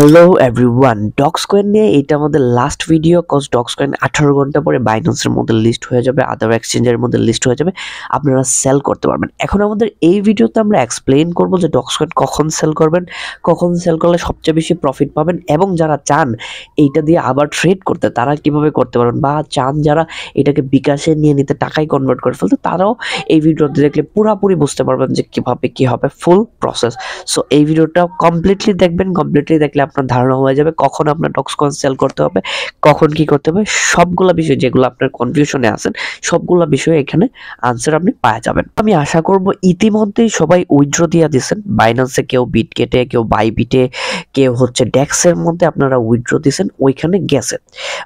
Hello everyone, ডক্সকয়েন নিয়ে এটা আমাদের লাস্ট ভিডিও। কজ ডক্সকয়েন 18 ঘন্টা পরে বাইন্যান্সের মধ্যে লিস্ট হয়ে যাবে, আদার এক্সচেঞ্জের মধ্যে লিস্ট হয়ে যাবে, আপনারা সেল করতে পারবেন। এখন আমাদের এই ভিডিওতে আমরা এক্সপ্লেইন করব যে ডক্সকয়েন কখন সেল করবেন, কখন সেল করলে সবচেয়ে বেশি প্রফিট পাবেন, এবং যারা চান এইটা দিয়ে আবার ট্রেড করতে তারা কিভাবে করতে পারবেন, বা চান যারা এটাকে বিকাশে নিয়ে নিতে টাকায় কনভার্ট করে ফেলতে তারাও এই ভিডিওতে দেখলে পুরোপুরি বুঝতে পারবেন যে কিভাবে কি হবে ফুল প্রসেস। সো এই ভিডিওটা কমপ্লিটলি দেখবেন। কমপ্লিটলি দেখলে আপনার ধারণা হয়ে যাবে কখন আপনার ডক্সকয়েন সেল করতে হবে, কখন কি করতে হবে, সবগুলা বিষয় যেগুলো আপনার কনফিউশনে আছেন সবগুলা বিষয়ে এখানে আনসার আপনি পাওয়া যাবেন। আমি আশা করব ইতিমধ্যেই সবাই উইথড্র দিয়ে দিয়েছেন বাইন্যান্সে, কেউ বিটগেটে, কেউ বাইবিটে, কেউ হচ্ছে ডেক্সের মধ্যে আপনারা উইথড্র দিয়েছেন, ওইখানে গেছে,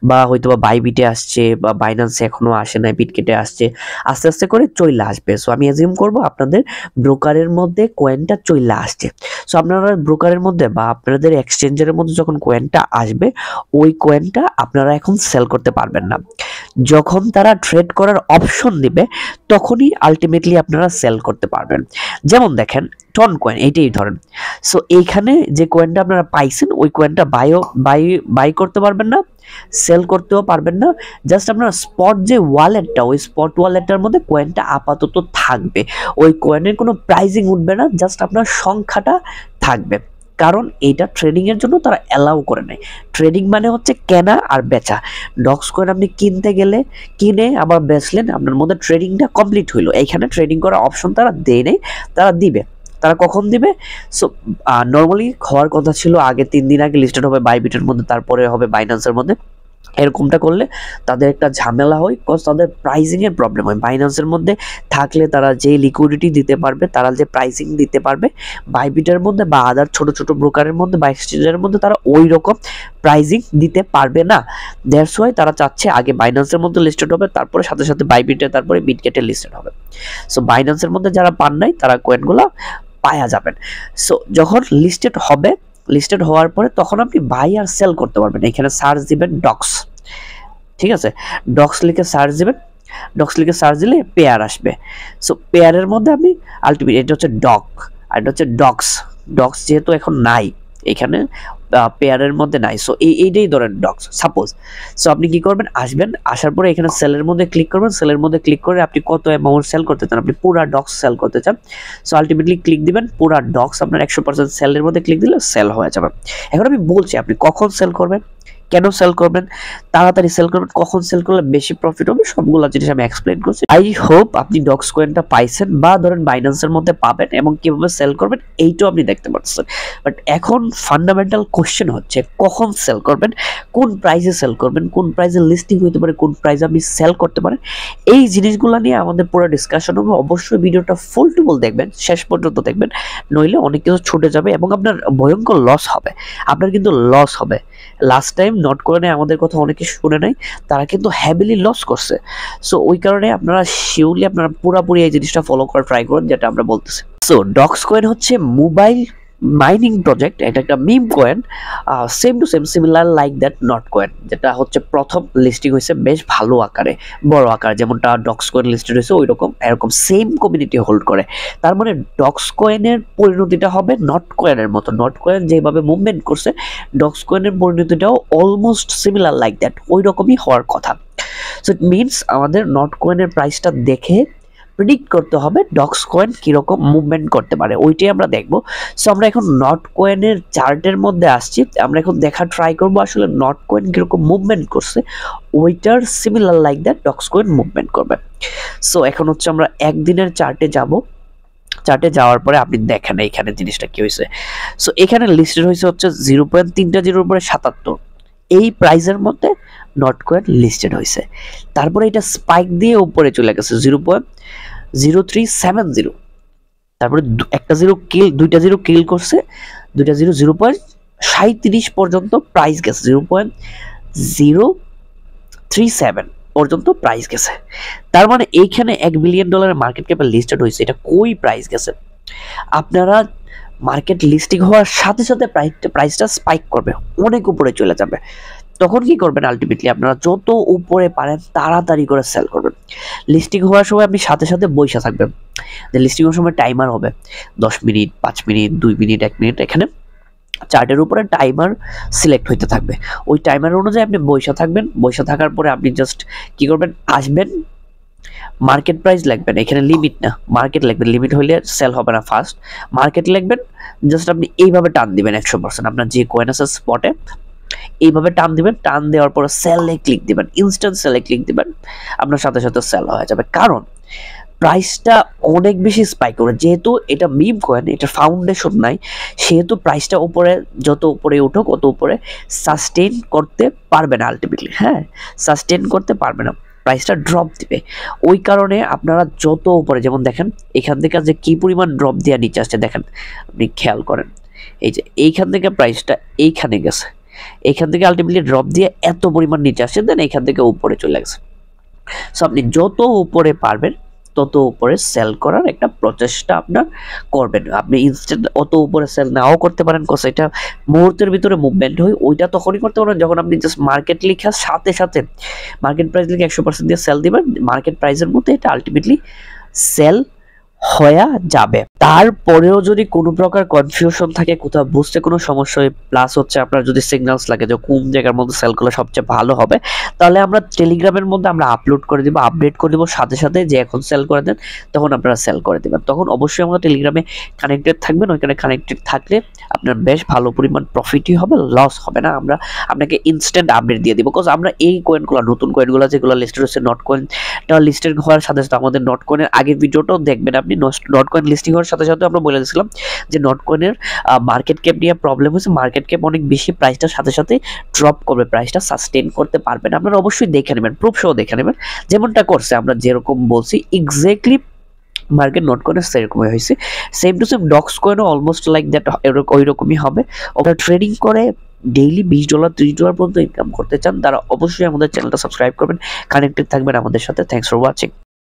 বা হয়তো বা বাইবিটে আসছে, বা বাইন্যান্সে এখনো আসে নাই, বিটগেটে আসছে, আস্তে আস্তে করে চলে আসবে। সো আমি অ্যাজিউম করব আপনাদের ব্রোকারের মধ্যে কয়েনটা চলে আসছে। সো আপনারা ব্রোকারের মধ্যে বা আপনাদের এক্সচেঞ্জের মধ্যে যখন কয়েনটা আসবে, ওই কয়েনটা আপনারা এখন সেল করতে পারবেন না। যখন তারা ট্রেড করার অপশন দিবে তখনই আলটিমেটলি আপনারা সেল করতে পারবেন। যেমন দেখেন টন কয়েন, এইটাই ধরেন। সো এইখানে যে কয়েনটা আপনারা পাইছেন ওই কয়েনটা বাই করতে পারবেন না, সেল করতেও পারবেন না। জাস্ট আপনার স্পট যে ওয়ালেটটা, ওই স্পট ওয়ালেটটার মধ্যে কয়েনটা আপাতত থাকবে, ওই কয়েনের কোনো প্রাইজিং উঠবে না, জাস্ট আপনার সংখ্যাটা থাকবে। কারণ এইটা ট্রেডিং এর জন্য তারা অ্যালাউ করে নেয়। ট্রেডিং মানে হচ্ছে কেনা আর বেচা। ডক্সকয়েন আপনি কিনতে গেলে কিনে আবার বেচলেন, আপনার মধ্যে ট্রেডিংটা কমপ্লিট হইলো। এইখানে ট্রেডিং করার অপশন তারা দেয় নেই, তারা দিবে। তারা কখন দিবে? সো নর্মালি হওয়ার কথা ছিল আগে 3 দিন আগে লিস্টেড হবে বাইবিটের মধ্যে, তারপরে হবে বাইন্যান্সের মধ্যে। এরকমটা করলে তাদের একটা ঝামেলা হয়, কজ তাদের প্রাইসিং এর প্রবলেম হয়। বাইন্যান্সের মধ্যে থাকলে তারা যে লিকুইডিটি দিতে পারবে, তারা যে প্রাইসিং দিতে পারবে, বাইবিটের মধ্যে বা আদার ছোট ছোট ব্রোকারের মধ্যে বা এক্সচেঞ্জের মধ্যে তারা ওই রকম প্রাইসিং দিতে পারবে না। দ্যাটস ওয়াই তারা চাচ্ছে আগে বাইন্যান্সের মধ্যে লিস্টেড হবে, তারপরে সাথে সাথে বাইবিটে, তারপরে বিটগেটে লিস্টেড হবে। সো বাইন্যান্সের মধ্যে যারা পান নাই তারা কয়েনগুলো পাওয়া যাবেন। সো যখন লিস্টেড হবে, লিস্টেড হওয়ার পরে তখন আপনি বাই আর সেল করতে পারবেন। এখানে সার্চ দিবেন ডক্স, ঠিক আছে, ডক্স লিখে সার্চ দিবেন। ডক্স লিখে সার্চ দিলে পেয়ার আসবে। সো পেয়ারের মধ্যে আপনি আলটিমেট, এটা হচ্ছে ডক আর এটা হচ্ছে ডক্স। ডক্স যেহেতু এখন নাই এখানে, পেয়ারের মধ্যে নাই, সো এইটাই ধরেন ডক্স সাপোজ। সো আপনি কি করবেন, আসবেন, আসার পরে এখানে সেলের মধ্যে ক্লিক করবেন। সেলের মধ্যে ক্লিক করে আপনি কত অ্যামাউন্ট সেল করতে চান, আপনি পুরা ডক্স সেল করতে চান, সো আলটিমেটলি ক্লিক দিবেন। পুরা ডক্স আপনার 100% সেলের মধ্যে ক্লিক দিলে সেল হয়ে যাবে। এখন আমি বলছি আপনি কখন সেল করবেন, কেন সেল করবেন, তাড়াতাড়ি সেল করবেন, কখন সেল করলে বেশি প্রফিট হবে, সবগুলো জিনিস আমি এক্সপ্লেইন করছি। আই হোপ আপনি ডক্সকয়েনটা পাইছেন বা ধরেন বাইন্যান্সের মধ্যে পাবেন, এবং কিভাবে সেল করবেন এইটাও আপনি দেখতে পাচ্ছেন। বাট এখন ফান্ডামেন্টাল কোশ্চেন হচ্ছে কখন সেল করবেন, কোন প্রাইসে সেল করবেন, কোন প্রাইসে লিস্টিং হতে পারে, কোন প্রাইসে আপনি সেল করতে পারেন। এই জিনিসগুলো নিয়ে আমাদের পুরো ডিসকাশন হবে। অবশ্যই ভিডিওটা ফুল টু ফুল দেখবেন, শেষ পর্যন্ত দেখবেন, নইলে অনেক কিছু ছুটে যাবে এবং আপনার ভয়ঙ্কর লস হবে। আপনার কিন্তু লস হবে। লাস্ট টাইম নট কয়েনে আমাদের কথা অনেকে শুনে নাই, তারা কিন্তু হ্যাভিলি লস করছে। সো ওই কারণে আপনারা শিওরলি আপনারা পুরোপুরি এই জিনিসটা ফলো করার ট্রাই করুন, যেটা আমরা বলতেছি। সো ডক্সকয়েন হচ্ছে মোবাইল মাইনিং প্রজেক্ট, এটা একটা meme coin, same to same similar like that not coin, যেটা হচ্ছে প্রথম লিস্টিং হয়েছে বেশ ভালো আকারে, বড় আকার, যেমনটা ডক্সকয়েন লিস্টেড হয়েছে ওই রকম, এরকম সেম কমিউনিটি হোল্ড করে। তার মানে ডক্সকয়েনের পরিণতিটা হবে নট কয়েনের মতো। নট কয়েন যেভাবে মুভমেন্ট করছে, ডক্সকয়েনের পরিণতিটাও অলমোস্ট সিমিলার লাইক দ্যাট, ওই রকমই হওয়ার কথা। সো ইট মিনস আমাদের নট কয়েনের প্রাইসটা দেখে প্রেডিক্ট করতে হবে ডক্সকয়েন কিরকম মুভমেন্ট করতে পারে, ওইটাই আমরা দেখবো। সো আমরা এখন নট কয়েনের চার্টের মধ্যে আসছি, আমরা এখন দেখা ট্রাই করবো আসলে নট কয়েন কিরকম মুভমেন্ট করছে, ওইটার সিমিলার লাইক দ্যাট ডক্সকয়েন মুভমেন্ট করবে। সো এখন হচ্ছে আমরা একদিনের চার্টে যাব। চার্টে যাওয়ার পরে আপনি দেখেন এইখানে জিনিসটা কি হয়েছে। সো এখানে লিস্টেড হয়েছে হচ্ছে 0.3 উপরে 77, এই প্রাইসের মধ্যে নট কয়েন লিস্টেড হয়েছে। তারপরে এটা স্পাইক দিয়ে উপরে চলে গেছে 0.0370, তারপরে একটা জিরো কিল, দুইটা জিরো কিল করছে, দুইটা জিরো 0.37 পর্যন্ত প্রাইস গেছে, 0.037 পর্যন্ত প্রাইস গেছে। তার মানে এইখানে $1 বিলিয়ন মার্কেট ক্যাপে লিস্টেড হয়েছে, এটা কই প্রাইস গেছে? আপনারা মার্কেট লিস্টিং হওয়ার সাথে সাথে প্রাইসটা স্পাইক করবে, অনেক উপরে চলে যাবে। তখন কি করবেন, আলটিমেটলি আপনারা যত উপরে পারেন তাড়াতাড়ি করে সেল করবেন। লিস্টিং হওয়ার সময় আপনি সাথে সাথে বসে থাকবেন, যে লিস্টিং হওয়ার সময় টাইমার হবে 10 মিনিট, 5 মিনিট, 2 মিনিট, 1 মিনিট, এখানে চার্টের উপরে টাইমার সিলেক্ট হইতে থাকবে। ওই টাইমার অনুযায়ী আপনি বসে থাকবেন, বসে থাকার পরে আপনি জাস্ট কি করবেন, আসবেন, মার্কেট প্রাইস লিখবেন, এখানে লিমিট না মার্কেট লিখবেন, লিমিট হইলে সেল হবে না ফার্স্ট, মার্কেট লিখবেন, জাস্ট আপনি এইভাবে টান দিবেন 100%, আপনার যে কয়েন আছে স্পটে এইভাবে টান দিবেন, টান দেওয়ার পরে সেলে ক্লিক দিবেন, ইনস্ট্যান্ট সেলে ক্লিক দিবেন, আপনার সাথে সাথে সেল হয়ে যাবে। কারণ প্রাইসটা অনেক বেশি স্পাইক করে, যেহেতু এটা মিম কয়েন, এটা ফাউন্ডেশন নাই, সেহেতু প্রাইসটা উপরে যত উপরে উঠুক অত উপরে সাস্টেইন করতে পারবে না আলটিমেটলি, হ্যাঁ সাস্টেইন করতে পারবে না, প্রাইসটা ড্রপ দিবে। ওই কারণে আপনারা যত উপরে, যেমন দেখেন এখান থেকে যে কি পরিমাণ ড্রপ দেওয়া নিচে আসছে দেখেন, আপনি খেয়াল করেন, এই যে এইখান থেকে প্রাইসটা এইখানে গেছে, এইখান থেকে আলটিমেটলি ড্রপ দিয়ে এত পরিমাণ নিচে আসছে, দেন এইখান থেকে উপরে চলে গেছে। সো আপনি যত উপরে পারবেন তত উপরে সেল করার একটা প্রচেষ্টা আপনার করবেন। আপনি ইনস্ট্যান্ট অত উপরে সেল নাও করতে পারেন, কজ এটা মুহূর্তের ভিতরে মুভমেন্ট হয়, ওইটা তখনই করতে পারেন যখন আপনি জাস্ট মার্কেট লিখার সাথে সাথে মার্কেট প্রাইস লিখে 100% দিয়ে সেল দিবেন, মার্কেট প্রাইসের মধ্যে এটা আলটিমেটলি সেল হয়ে যাবে। তারপরেও যদি কোনো প্রকার কনফিউশন থাকে, কোথাও বুঝতে কোনো সমস্যা হয়, প্লাস হচ্ছে আপনার যদি সিগন্যালস লাগে যে কোন জায়গার মধ্যে সেল করলে সবচেয়ে ভালো হবে, তাহলে আমরা টেলিগ্রামের মধ্যে আমরা আপলোড করে দিব, আপডেট করে দিব সাথে সাথে, যে এখন সেল করে দেন তখন আপনারা সেল করে দেবেন। তখন অবশ্যই আমরা টেলিগ্রামে কানেক্টেড থাকবেন, ওইখানে কানেক্টেড থাকলে আপনার বেশ ভালো পরিমাণ প্রফিটই হবে, লস হবে না। আমরা আপনাকে ইনস্ট্যান্ট আপডেট দিয়ে দিব, বিকজ আমরা এই কয়েনগুলো, নতুন কয়েনগুলো যেগুলো লিস্টেড হচ্ছে, নট কয়েনটা লিস্টেড হওয়ার সাথে সাথে আমাদের নট কয়েনের আগের ভিডিওটাও দেখবেন আপনি, নট কয়েন লিস্টিং হওয়ার সাথে সাথে আমরা বলে দিয়েছিলাম যে নট কয়েনের মার্কেট ক্যাপ নিয়ে প্রবলেম হয়েছে, মার্কেট ক্যাপ অনেক বেশি, প্রাইসটার সাথে সাথে ড্রপ করবে, প্রাইসটা সাস্টেইন করতে পারবে না। আপনারা অবশ্যই দেখে নেবেন, প্রুফ সহ দেখে নেবেন, যেমনটা করছে আমরা যেরকম বলছি এক্স্যাক্টলি মার্কেট নট কয়েন সেরকমই হয়েছে, সেম টু সেম ডক্স কয়েনও অলমোস্ট লাইক দ্যাট ওই রকমই হবে। ওরা ট্রেডিং করে ডেইলি $20 $30 পর্যন্ত ইনকাম করতে চান, তারা অবশ্যই আমাদের চ্যানেলটা সাবস্ক্রাইব করবেন, কানেক্টেড থাকবেন আমাদের সাথে। Thanks for watching.